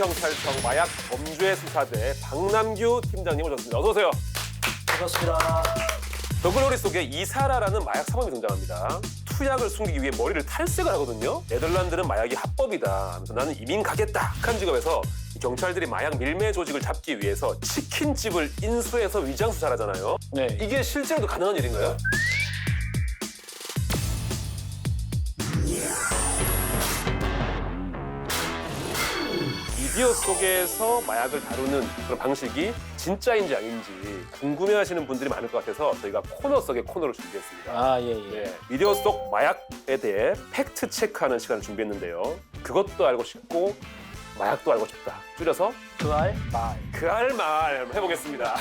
서울경찰청 마약 범죄 수사대 박남규 팀장님 오셨습니다. 어서 오세요. 반갑습니다. 더글로리 속에 이사라라는 마약 사범이 등장합니다. 투약을 숨기기 위해 머리를 탈색을 하거든요. 네덜란드는 마약이 합법이다 하면서 나는 이민 가겠다. 북한 직업에서 경찰들이 마약 밀매 조직을 잡기 위해서 치킨집을 인수해서 위장 수사를 하잖아요. 네. 이게 실제로도 가능한 일인가요? 미디어 속에서 마약을 다루는 그런 방식이 진짜인지 아닌지 궁금해하시는 분들이 많을 것 같아서 저희가 코너 속의 코너를 준비했습니다. 아, 예, 예. 네, 미디어 속 마약에 대해 팩트 체크하는 시간을 준비했는데요. 그것도 알고 싶고 마약도 알고 싶다. 줄여서 그알 말. 그 할 말 해보겠습니다.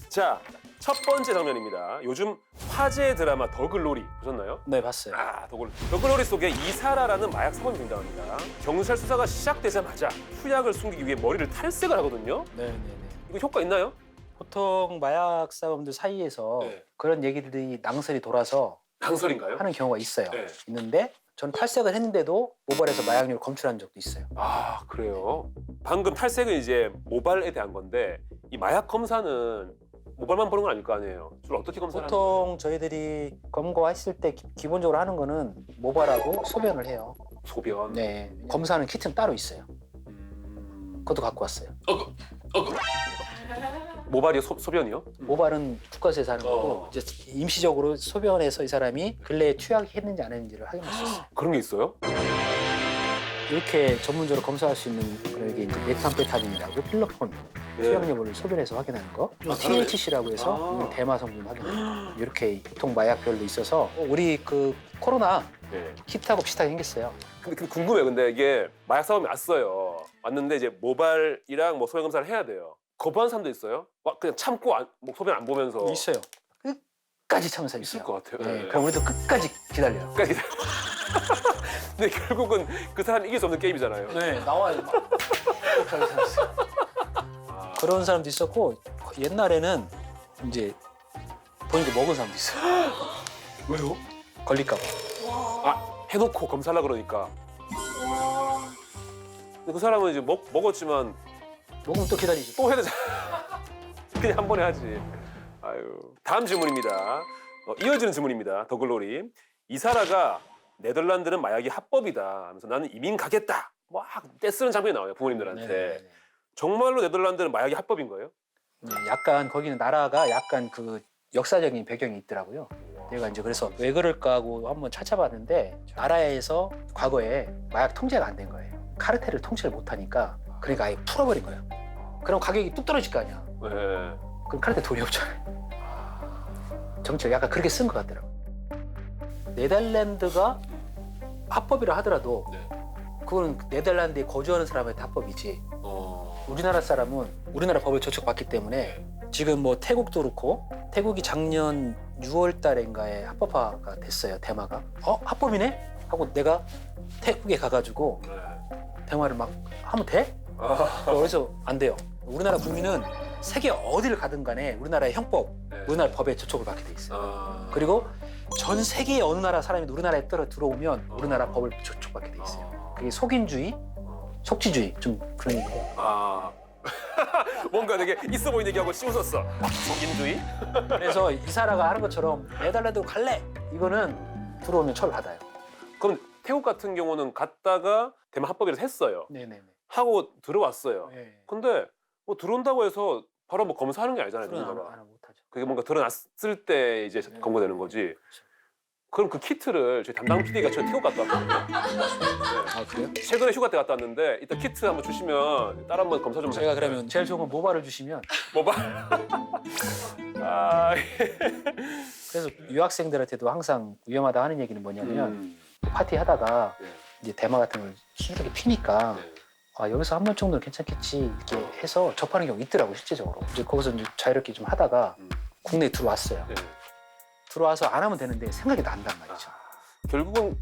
자, 첫 번째 장면입니다. 요즘 화제 드라마 더글로리 보셨나요? 네, 봤어요. 더글로리 속에 이사라라는 마약 사범이 등장합니다. 경찰 수사가 시작되자마자 투약을 숨기기 위해 머리를 탈색을 하거든요. 네, 네, 네. 이거 효과 있나요? 보통 마약 사범들 사이에서 네. 그런 얘기들이 낭설이 돌아서 낭설인가요? 하는 경우가 있어요. 네. 있는데 전 탈색을 했는데도 모발에서 마약류를 검출한 적도 있어요. 아, 그래요? 방금 탈색은 이제 모발에 대한 건데 이 마약 검사는 모발만 보는 건 아닐 거 아니에요. 주로 어떻게 검사를 하는 거예요? 보통 저희들이 검거했을 때 기본적으로 하는 거는 모발하고 소변을 해요. 소변. 네, 검사하는 키트는 따로 있어요. 그것도 갖고 왔어요. 모발이 소변이요? 모발은 국가에서 하는 거고 어. 이제 임시적으로 소변에서 이 사람이 근래에 투약했는지 안 했는지를 확인할 수 있어요. 그런 게 있어요? 이렇게 전문적으로 검사할 수 있는 그런 게 이제 메탄페타민이라고 필로폰 투약 여부를 소변에서 확인하는 거, 아, THC라고 해서 아. 대마 성분 확인하는 거. 이렇게 보통 마약별로 있어서 우리 그 코로나 네. 키트하고 비슷하게 생겼어요. 근데 궁금해요. 근데 이게 마약 사범이 왔어요. 왔는데 이제 모발이랑 뭐 소변 검사를 해야 돼요. 거부하는 사람도 있어요? 막 그냥 참고 뭐 소변 안 보면서 있어요. 끝까지 참는 사람 있을 있어요. 것 같아요. 네, 네. 그럼 우리도 끝까지 기다려요. 그러니까 근데 결국은 그 사람이 이길 수 없는 게임이잖아요. 네, 나와요. 막. 끝까지 참았어요. 그런 사람도 있었고 옛날에는 이제 본인도 먹은 사람도 있어요. 왜요? 걸릴까 봐. 아, 해놓고 검사하려고 그러니까. 근데 그 사람은 이제 먹었지만 먹으면 또 기다리죠. 또 해야 되잖아. 그냥 한 번에 하지. 아유. 다음 질문입니다. 이어지는 질문입니다. 더글로리. 이사라가 네덜란드는 마약이 합법이다 하면서 나는 이민 가겠다. 막 떼쓰는 장면이 나와요. 부모님들한테. 네네네. 정말로 네덜란드는 마약이 합법인 거예요? 약간 거기는 나라가 약간 그 역사적인 배경이 있더라고요. 내가 이제 그래서 왜 그럴까 하고 한번 찾아봤는데 나라에서 과거에 마약 통제가 안 된 거예요. 카르텔을 통제를 못 하니까 그러니까 아예 풀어버린 거예요. 그럼 가격이 뚝 떨어질 거 아니야. 네. 그럼 카르텔 돈이 없잖아요. 정치를 약간 그렇게 쓴 것 같더라고요. 네덜란드가 합법이라 하더라도 네. 그거는 네덜란드에 거주하는 사람한테 합법이지. 우리나라 사람은 우리나라 법을 저촉받기 때문에 지금 뭐 태국도 그렇고 태국이 작년 6월 달인가에 합법화가 됐어요. 대마가. 합법이네? 하고 내가 태국에 가가지고 대마를 막 하면 돼? 그래서 안 돼요. 우리나라 국민은 세계 어디를 가든 간에 우리나라의 형법, 우리나라 법에 저촉을 받게 돼 있어요. 그리고 전 세계의 어느 나라 사람이 우리나라에 들어오면 우리나라 법을 저촉받게 돼 있어요. 그게 속인주의, 속지주의 좀 그런 얘기고. 아. 뭔가 되게 있어 보이는 얘기하고 씌우셨어. 속임주의? 그래서 이사라가 하는 것처럼 네덜란드로 갈래? 이거는 들어오면 처벌받아요. 그럼 태국 같은 경우는 갔다가 대만 합법이라서 했어요. 네네네. 하고 들어왔어요. 네. 근데 뭐 들어온다고 해서 바로 뭐 검사하는 게 아니잖아요. 그건 누군가가. 안 못하죠. 그게 뭔가 드러났을 때 이제 네. 검거되는 거지. 그럼 그 키트를 저희 담당 PD가 저 태국 갔다 왔거든요. 아 그래요? 최근에 휴가 때 갔다 왔는데 이따 키트 한번 주시면 따라 한번 검사 좀 제가 해주세요. 그러면 제일 좋은 건 모발을 주시면 뭐봐? 아, 그래서 유학생들한테도 항상 위험하다 하는 얘기는 뭐냐면 파티 하다가 네. 이제 대마 같은 걸 순하게 피니까 네. 아 여기서 한 번 정도는 괜찮겠지 이렇게 해서 접하는 경우 있더라고 실제적으로. 이제 거기서 이제 자유롭게 좀 하다가 국내에 들어왔어요. 네. 들어와서 안 하면 되는데 생각이 난단 말이죠. 결국은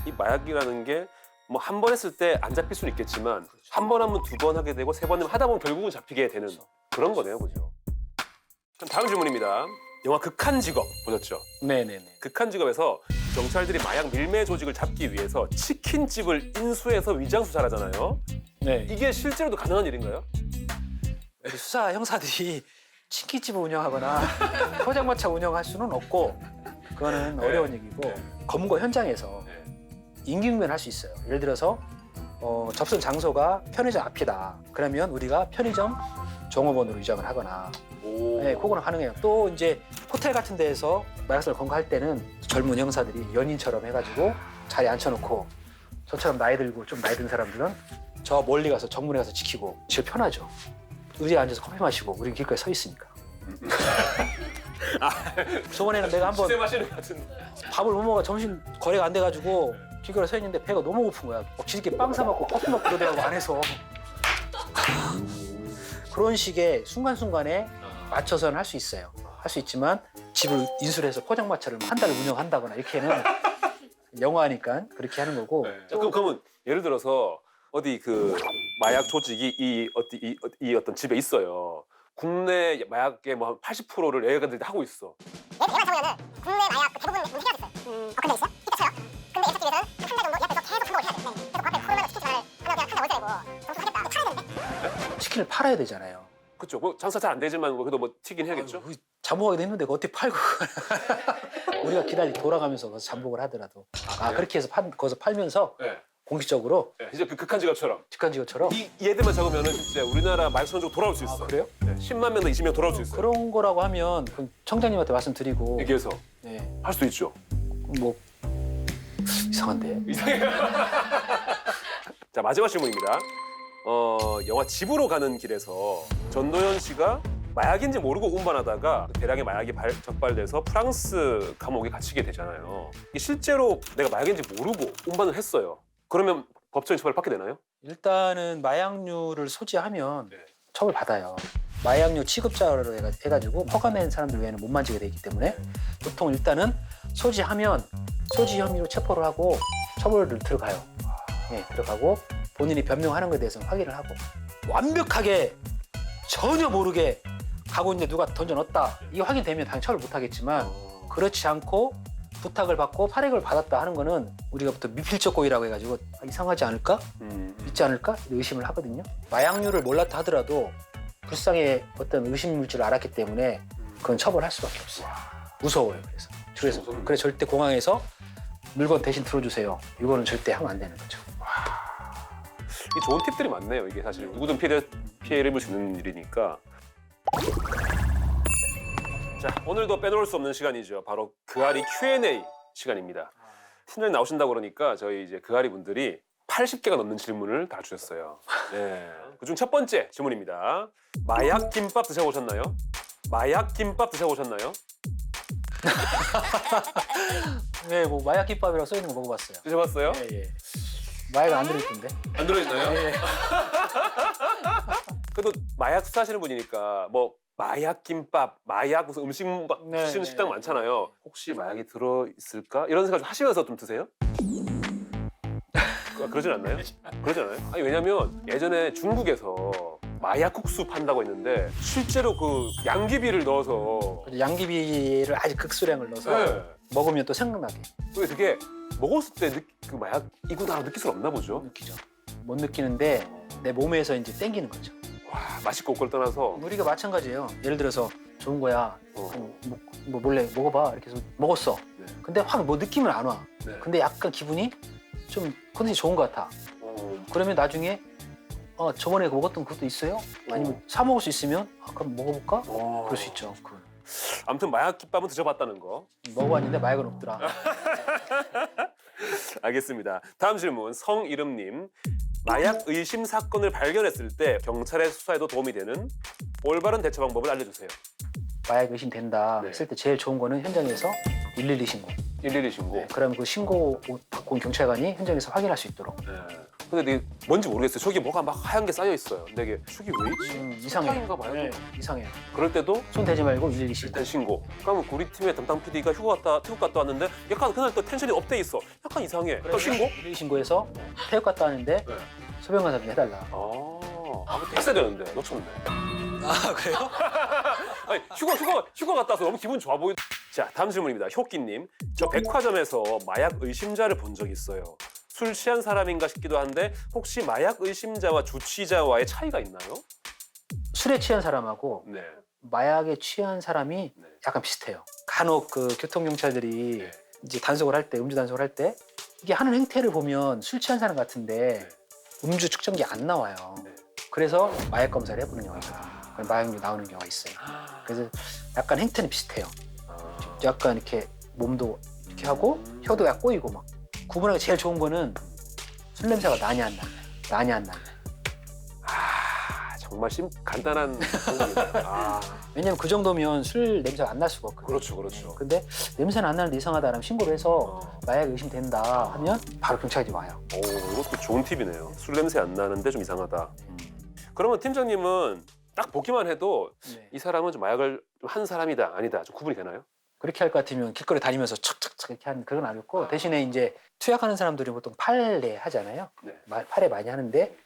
이 마약이라는 게 뭐 한 번 했을 때 안 잡힐 수는 있겠지만 한 번 하면 두 번 하게 되고 세 번 하면 하다 보면 결국은 잡히게 되는 그런 거네요, 그죠? 그럼 다음 질문입니다. 영화 극한 직업 보셨죠? 네네네. 극한 직업에서 경찰들이 마약 밀매 조직을 잡기 위해서 치킨집을 인수해서 위장 수사를 하잖아요. 네. 이게 실제로도 가능한 일인가요? 우리 수사 형사들이 치킨집을 운영하거나 포장마차 운영할 수는 없고 그거는 네. 어려운 얘기고 검거 현장에서 임기응변 할 수 있어요. 예를 들어서 접선 장소가 편의점 앞이다. 그러면 우리가 편의점 종업원으로 위장을 하거나 네, 그거는 가능해요. 또 이제 호텔 같은 데에서 마약사를 검거할 때는 젊은 형사들이 연인처럼 해가지고 자리에 앉혀놓고 저처럼 나이 들고 좀 나이 든 사람들은 저 멀리 가서 정문에 가서 지키고 제일 편하죠. 의자에 앉아서 커피 마시고 우리 길거리에 서 있으니까. 저번에는 내가 한번 마시는 것 같은. 밥을 못 먹어 점심 거래가 안 돼가지고 길거리에 서 있는데 배가 너무 고픈 거야. 막 지들끼리 빵 사 먹고 커피 먹고 그러더라고 안에서. 그런 식의 순간순간에 맞춰서는 할 수 있어요. 할 수 있지만 집을 인수를 해서 포장마차를 한 달을 운영한다거나 이렇게는 영화니까 그렇게 하는 거고. 그러면 예를 들어서 어디 그 마약 조직이 이 어떤 집에 있어요. 국내 마약의 뭐 한 80%를 얘네들 하고 있어. 얘만 잡으면은 국내 마약 그 대부분 문제 해결됐어요. 근데 있어? 히트쳐요. 근데 애사집에서는 한 달 정도 옆에서 계속 감독을 해야 돼. 그래서 그 앞에 코로나 치킨 전화를 하면 그냥 하나 월세고 정수하겠다. 팔아야 되는데? 치킨을 팔아야 되잖아요. 그렇죠. 뭐 장사 잘 안 되지만 그래도 뭐 튀긴 해야겠죠. 아유, 잠복하기도 힘든데 그거 어떻게 팔고 우리가 돌아가면서 거기서 잠복을 하더라도 그렇게 해서 거기서 팔면서 네. 공식적으로 진짜 그 극한 직업처럼. 직관직업처럼 이 애들만 잡으면은 진짜 우리나라 마약 선종 돌아올 수 있어. 그래요? 네, 10만 명, 20명 돌아올 수 있어요. 그런 거라고 하면 그 청장님한테 말씀드리고 얘기해서 네, 할 수도 있죠. 뭐 이상한데. 자, 마지막 질문입니다. 영화 집으로 가는 길에서 전도연 씨가 마약인지 모르고 운반하다가 대량의 마약이 적발돼서 프랑스 감옥에 갇히게 되잖아요. 이게 실제로 내가 마약인지 모르고 운반을 했어요. 그러면 법적인 처벌을 받게 되나요? 일단은 마약류를 소지하면 네. 처벌 받아요. 마약류 취급자로 해가지고 허가낸 사람들 외에는 못 만지게 되기 때문에 보통 일단은 소지하면 소지 혐의로 체포를 하고 처벌을 들어가요. 네, 들어가고 본인이 변명하는 것에 대해서는 확인을 하고 완벽하게 전혀 모르게 가고 있는데 누가 던져 넣었다 이게 확인되면 당연히 처벌 못 하겠지만 그렇지 않고 부탁을 받고 파력을 받았다 하는 거는 우리가 부터 미필적 고의라고 해가지고 이상하지 않을까? 있지 않을까? 의심을 하거든요. 마약류를 몰랐다 하더라도 불상의 어떤 의심 물질을 알았기 때문에 그건 처벌할 수밖에 없어요. 무서워요. 그래서 절대 공항에서 물건 대신 들어주세요. 이거는 절대 하면 안 되는 거죠. 이 좋은 팁들이 많네요. 이게 사실 누구든 피해를 입을 수 있는 일이니까. 자, 오늘도 빼놓을 수 없는 시간이죠. 바로 그아리 Q&A 시간입니다. 팀장님 나오신다고 그러니까 저희 이제 그아리 분들이 80개가 넘는 질문을 다 주셨어요. 네. 그중 첫 번째 질문입니다. 마약 김밥 드셔보셨나요? 마약 김밥 드셔보셨나요? 네, 뭐 마약 김밥이라고 써 있는 거 먹어봤어요. 드셔봤어요? 예. 마약 안 들어있던데. 안 들어있나요? 예. 그래도 마약 수사하시는 분이니까 뭐 마약 김밥, 마약 무슨 음식 네, 드시는 네. 식당 많잖아요. 혹시 마약이 들어있을까? 이런 생각 좀 하시면서 좀 드세요? 그러진 않나요? 그러진 않아요? 아니 왜냐면 예전에 중국에서 마약 국수 판다고 했는데 실제로 그 양귀비를 넣어서 양귀비를 아주 극수량을 넣어서 네. 먹으면 또 생각나게 그게 되게 먹었을 때 그 마약이구나 느낄 수 없나 보죠? 느끼죠. 못 느끼는데 내 몸에서 이제 땡기는 거죠. 와 맛있고 없고를 떠나서 우리가 마찬가지예요. 예를 들어서 좋은 거야. 어. 뭐 몰래 먹어봐. 이렇게 해서 먹었어. 네. 근데 확 뭐 느낌은 안 와. 네. 근데 약간 기분이 좀 컨디션이 좋은 것 같아. 그러면 나중에 저번에 먹었던 그것도 있어요? 아니면 사 먹을 수 있으면 그럼 먹어볼까? 그럴 수 있죠. 아무튼 마약 김밥은 드셔봤다는 거. 먹어봤는데 마약은 없더라. 알겠습니다. 다음 질문 성이름님. 마약 의심 사건을 발견했을 때 경찰의 수사에도 도움이 되는 올바른 대처 방법을 알려주세요. 마약 의심된다 네. 했을 때 제일 좋은 거는 현장에서 112 신고. 112 신고. 네, 그러면 그 신고 받고 온 경찰관이 현장에서 확인할 수 있도록. 네. 근데 이게 뭔지 모르겠어요. 저기 뭐가 막 하얀 게 쌓여 있어요. 근데 이게 저기 왜 있지? 이상해요. 사탕인가 봐요. 네, 이상해요. 그럴 때도 손 대지 말고 112 신고. 일단 신고. 그러면 우리 팀의 담당 PD가 태국 갔다 왔는데 약간 그날 또 텐션이 업돼 있어. 약간 이상해. 또 신고? 112 신고해서 태국 갔다 왔는데 네. 소변 검사 좀 해달라. 아무튼 했어야 되는데 놓쳤네. 아 그래요? 아니, 휴가 갔다 와서 너무 기분 좋아 보이. 자, 다음 질문입니다. 효끼님, 저 백화점에서 마약 의심자를 본 적이 있어요. 술 취한 사람인가 싶기도 한데 혹시 마약 의심자와 주치자와의 차이가 있나요? 술에 취한 사람하고 네. 마약에 취한 사람이 네. 약간 비슷해요. 간혹 그 교통경찰들이 네. 이제 단속을 할 때, 음주 단속을 할 때 이게 하는 행태를 보면 술 취한 사람 같은데 음주 측정기 안 나와요. 네. 그래서 마약 검사를 해보는 경우가 있어요. 마약류 나오는 경우가 있어요. 그래서 약간 행태는 비슷해요. 약간 이렇게 몸도 이렇게 하고 혀도 약 꼬이고 막. 구분하기 제일 좋은 거는 술 냄새가 나냐 안 나냐. 나냐 안 나냐. 정말 간단한 방법이네요. 왜냐면 그 정도면 술 냄새가 안 날 수가 없거든요. 그렇죠, 그렇죠. 근데 냄새는 안 나는데 이상하다라면 신고를 해서 마약 의심된다 하면 바로 경찰이 와요. 오, 이것도 좋은 팁이네요. 술 냄새 안 나는데 좀 이상하다. 그러면 팀장님은 딱 보기만 해도 네. 이 사람은 좀 마약을 좀 한 사람이다, 아니다, 좀 구분이 되나요? 그렇게 할 것 같으면 길거리 다니면서 척척척 이렇게 하는 그건 아니었고 대신에 이제 투약하는 사람들이 보통 팔에 하잖아요. 네. 팔에 많이 하는데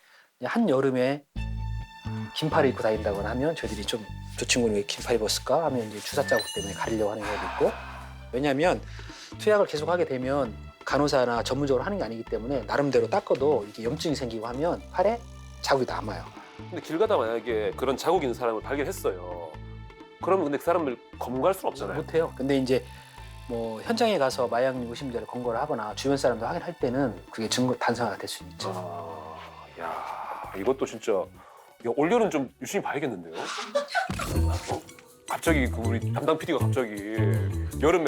한 여름에 긴팔을 입고 다닌다거나 하면 저희들이 좀 저 친구는 왜 긴팔 입었을까 하면 이제 주사 자국 때문에 가리려고 하는 경우도 있고 왜냐하면 투약을 계속 하게 되면 간호사나 전문적으로 하는 게 아니기 때문에 나름대로 닦아도 이게 염증이 생기고 하면 팔에 자국이 남아요. 근데 길 가다 만약에 그런 자국 있는 사람을 발견했어요. 그러면 근데 그 사람을 검거할 수는 없잖아요. 못해요. 근데 이제 뭐 현장에 가서 마약류 의심자를 검거를 하거나 주변 사람들 확인할 때는 그게 증거 단서가 될 수 있죠. 야, 이것도 진짜 올여름 좀 유심히 봐야겠는데요. 갑자기 우리 담당 PD가 갑자기 여름에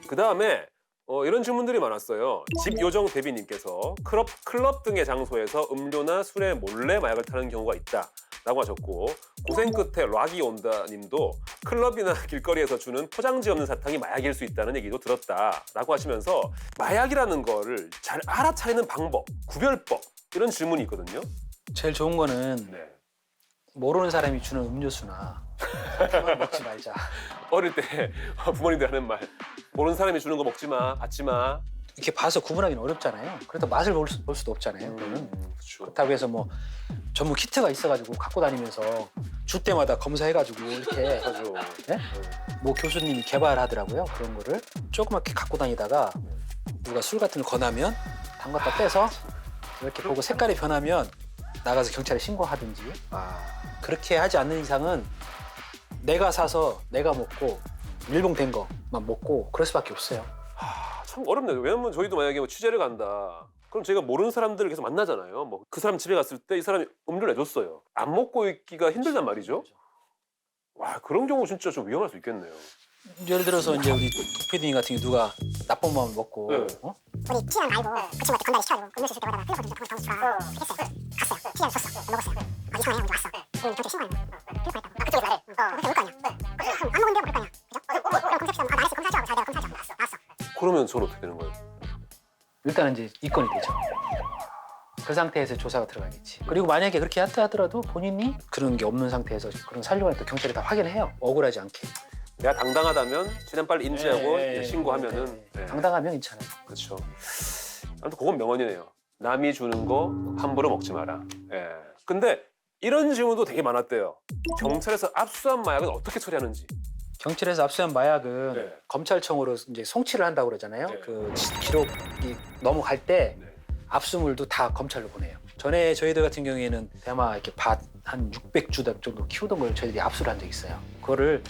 그 다음에 이런 질문들이 많았어요. 집요정 대비님께서 클럽 등의 장소에서 음료나 술에 몰래 마약을 타는 경우가 있다라고 하셨고 고생 끝에 락이 온다님도 클럽이나 길거리에서 주는 포장지 없는 사탕이 마약일 수 있다는 얘기도 들었다라고 하시면서 마약이라는 거를 잘 알아차리는 방법, 구별법 이런 질문이 있거든요. 제일 좋은 거는 네. 모르는 사람이 주는 음료수나 그걸 먹지 말자. 어릴 때 부모님들 하는 말 모르는 사람이 주는 거 먹지 마, 받지 마. 이렇게 봐서 구분하기는 어렵잖아요. 그래도 맛을 볼 수도 없잖아요. 그러면 그렇죠. 그렇다고 해서 뭐 전문 키트가 있어가지고 갖고 다니면서 줄 때마다 검사해가지고 이렇게 그렇죠. 네? 뭐 교수님이 개발하더라고요. 그런 거를 조그맣게 갖고 다니다가 누가 술 같은 걸 권하면 담갔다 빼서 이렇게 보고 색깔이 변하면 나가서 경찰에 신고하든지 그렇게 하지 않는 이상은 내가 사서 내가 먹고 밀봉된 것만 먹고 그럴 수밖에 없어요. 참 어렵네요. 왜냐면 저희도 만약에 뭐 취재를 간다. 그럼 저희가 모르는 사람들을 계속 만나잖아요. 뭐 그 사람 집에 갔을 때 이 사람이 음료를 내줬어요. 안 먹고 있기가 힘들단 말이죠. 와, 그런 경우 진짜 좀 위험할 수 있겠네요. 예를 들어서 이제 우리 PD님 같은 경우 누가 나쁜 마음을 먹고 네. 우리 피난 알고 그 친구한테 건달이 시켜가지고 음료수 줄 때마다 흘려보니까 당신 했어요. 갔어요. 피난 줬어. 먹었어요. 이상해 하고 왔어. 그럼 경찰 신고하는 거야. 그쪽에서 나를. 그래서 올 거 아니야. 안 먹은데 그럴 거 아니야. 그죠? 그럼 검사시키면 나했어. 검사하고 잘 내가 검사하지 않았어. 나왔어. 그러면 저는 어떻게 되는 거예요? 일단은 이제 입건이 되죠. 그 상태에서 조사가 들어가겠지. 그리고 만약에 그렇게 하더라도 본인이 그런 게 없는 상태에서 그런 살려고 하니까 경찰이 다 확인해요. 억울하지 않게. 내가 당당하다면 최대한 빨리 인지하고 이제 신고하면은 네. 당당하면 괜찮아요. 그렇죠. 아무튼 그건 명언이네요. 남이 주는 거 함부로 먹지 마라. 예. 근데 이런 질문도 되게 많았대요. 경찰에서 압수한 마약은 어떻게 처리하는지. 경찰에서 압수한 마약은 네. 검찰청으로 이제 송치를 한다고 그러잖아요. 네. 그 기록이 넘어갈 때 네. 압수물도 다 검찰로 보내요. 전에 저희들 같은 경우에는 대마 이렇게 밭 한 600주 정도 키우던 걸 저희들이 압수를 한 적이 있어요. 그거를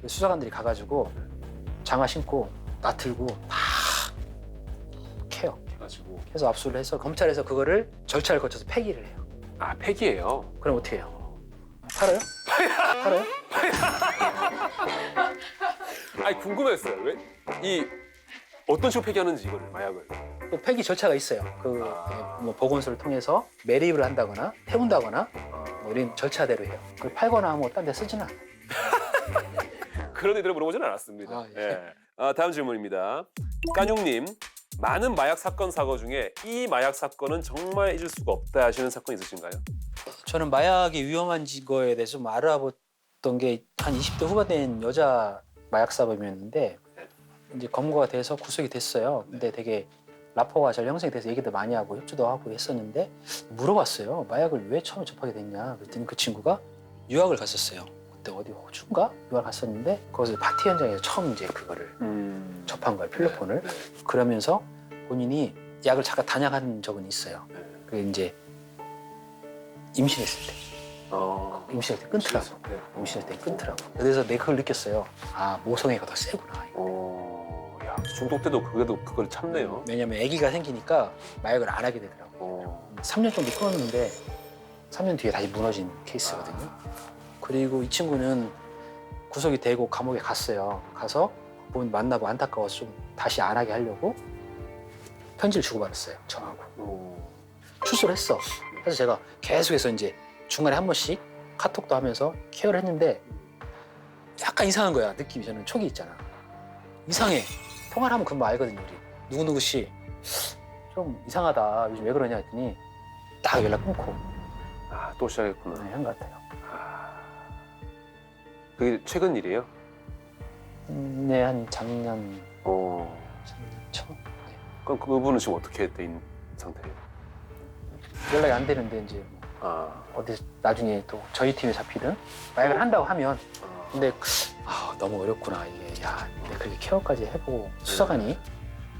수사관들이 가가지고 장화 신고 나 들고 다 캐요. 해가지고 해서 압수를 해서 검찰에서 그거를 절차를 거쳐서 폐기를 해요. 아, 폐기예요. 그럼 어떻게 해요? 팔아요? 팔아요? 아니 궁금했어요. 왜 이 어떤 식으로 폐기하는지 이거를 마약을. 또 폐기 절차가 있어요. 그 뭐 보건소를 통해서 매립을 한다거나 태운다거나 뭐 이런 절차대로 해요. 그걸 팔거나 뭐 딴 데 쓰지는 않아요. 그런 애들을 물어보지는 않았습니다. 아, 예. 예. 다음 질문입니다. 까뇽님, 많은 마약 사건 사고 중에 이 마약 사건은 정말 잊을 수가 없다 하시는 사건 있으신가요? 저는 마약이 위험한 거에 대해서 좀 알아봤던 게 한 20대 후반 된 여자 마약 사범이었는데 이제 검거가 돼서 구속이 됐어요. 근데 되게 라포가 잘 형성이 돼서 얘기도 많이 하고 협조도 하고 했었는데 물어봤어요. 마약을 왜 처음에 접하게 됐냐. 그랬더니 그 친구가 유학을 갔었어요. 그때 어디 호주인가 유학 갔었는데 거기서 파티 현장에서 처음 이제 그거를 접한 거예요, 필로폰을. 네. 그러면서 본인이 약을 잠깐 단약한 적은 있어요. 네. 그게 이제 임신했을 때. 임신할 때 끊더라고. 네. 임신할 때 끊더라고. 그래서 내가 그걸 느꼈어요. 아, 모성애가 더 세구나. 야, 중독 때도 그래도 그걸 참네요. 왜냐면 아기가 생기니까 마약을 안 하게 되더라고. 3년 정도 끊었는데 3년 뒤에 다시 무너진 케이스거든요. 그리고 이 친구는 구속이 되고 감옥에 갔어요. 가서 부모님 만나고 안타까워서 좀 다시 안 하게 하려고 편지를 주고받았어요, 저하고. 출소를 했어. 그래서 제가 계속해서 이제 중간에 한 번씩 카톡도 하면서 케어를 했는데 약간 이상한 거야, 느낌이. 저는 촉이 있잖아. 이상해. 통화를 하면 금방 알거든요, 우리. 누구누구 씨. 좀 이상하다. 요즘 왜 그러냐 했더니 딱 연락 끊고 또 시작했구나. 한 것 같아요. 그게 최근 일이에요? 네, 한 작년 초. 네. 그럼 그분은 지금 어떻게 돼 있는 상태예요? 연락이 안 되는데 이제 어디 나중에 또 저희 팀에 잡히든 마약을 한다고 하면 근데 너무 어렵구나 이게. 야, 근데 그렇게 케어까지 해보고 수사관이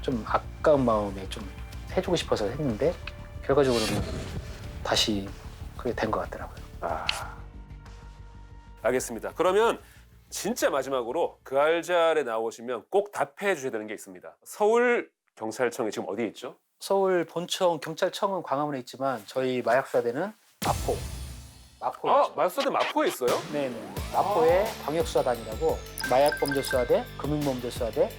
좀 아까운 마음에 좀 해주고 싶어서 했는데 결과적으로는 다시 그게 된 것 같더라고요. 알겠습니다. 그러면 진짜 마지막으로 그 알잘에 나오시면 꼭 답해 주셔야 되는 게 있습니다. 서울 경찰청이 지금 어디에 있죠? 서울 본청 경찰청은 광화문에 있지만 저희 마약수사대는 마포. 마수사대 마포에 있어요? 네네. 마포의 광역수사단이라고 마약범죄수사대, 금융범죄수사대,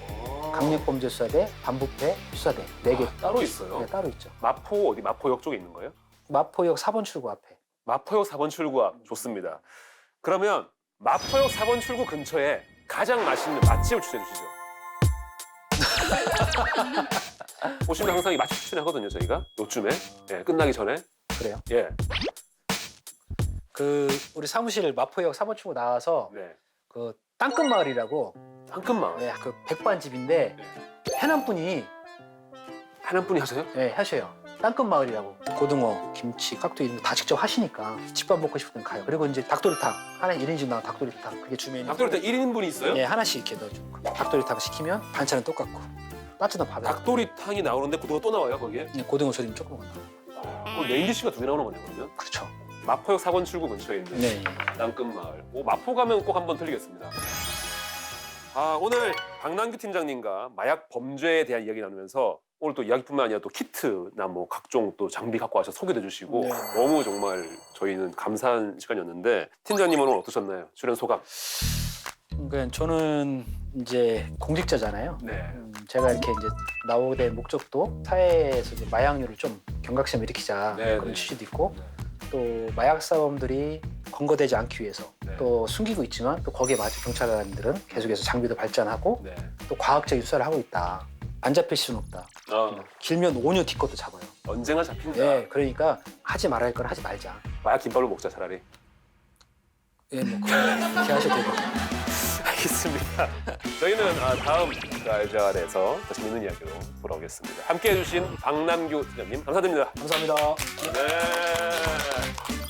강력범죄수사대, 반부패 수사대 4개 따로 있어요? 네, 따로 있죠. 마포 어디? 마포역 쪽에 있는 거예요? 마포역 4번 출구 앞에. 마포역 4번 출구 앞 좋습니다. 그러면 마포역 4번 출구 근처에 가장 맛있는 맛집을 추천해 주시죠. 보시면 항상 이 맛집 추천하거든요, 저희가 요즘에 끝나기 전에. 그래요? 예. 그 우리 사무실 마포역 4번 출구 나와서 네. 그 땅끝마을이라고 땅끝마을. 네, 그 백반집인데 해남분이 하나뿐이 하세요? 네, 하셔요. 땅끝마을이라고 고등어, 김치, 깍두 이런 거 다 직접 하시니까 집밥 먹고 싶을 땐 가요. 그리고 이제 닭도리탕 하나 1인분 나온 닭도리탕 그게 주메뉴. 닭도리탕 1인분이 있어요? 네, 하나씩 이렇게 넣어주고 닭도리탕 시키면 반찬은 똑같고 따뜻한 밥에 닭도리탕이 나오는데 고등어 또 나와요, 거기에? 네, 고등어 조림 조금만 넣어. 그럼 메인 디쉬가 2개 나오는 거네요, 그러면? 그렇죠. 마포역 4번 출구 근처에 있는 네. 땅끝마을. 마포 가면 꼭 한번 들리겠습니다. 오늘 박남규 팀장님과 마약 범죄에 대한 이야기 나누면서 오늘 또 이야기뿐만 아니라 또 키트나 뭐 각종 또 장비 갖고 와서 소개도 해주시고 네. 너무 정말 저희는 감사한 시간이었는데 팀장님은 오늘 어떠셨나요? 출연 소감? 그러니까 저는 이제 공직자잖아요. 네. 제가 이렇게 이제 나오게 된 목적도 사회에서 이제 마약류를 좀 경각심을 일으키자 네, 그런 네. 취지도 있고 또 마약 사범들이 검거되지 않기 위해서 네. 또 숨기고 있지만 또 거기에 맞춰 경찰관들은 계속해서 장비도 발전하고 네. 또 과학적 수사를 하고 있다. 안 잡힐 수는 없다. 길면 5년 뒤 것도 잡아요. 언젠가 잡힌다. 네, 그러니까 하지 말아야 할 건 하지 말자. 마약 김밥을 먹자 차라리. 예, 뭐 그렇게 하셔도 되고. 알겠습니다. 저희는 다음 알잘에서 더 재밌는 이야기로 돌아오겠습니다. 함께해 주신 박남규 팀장님 감사드립니다. 감사합니다. 네.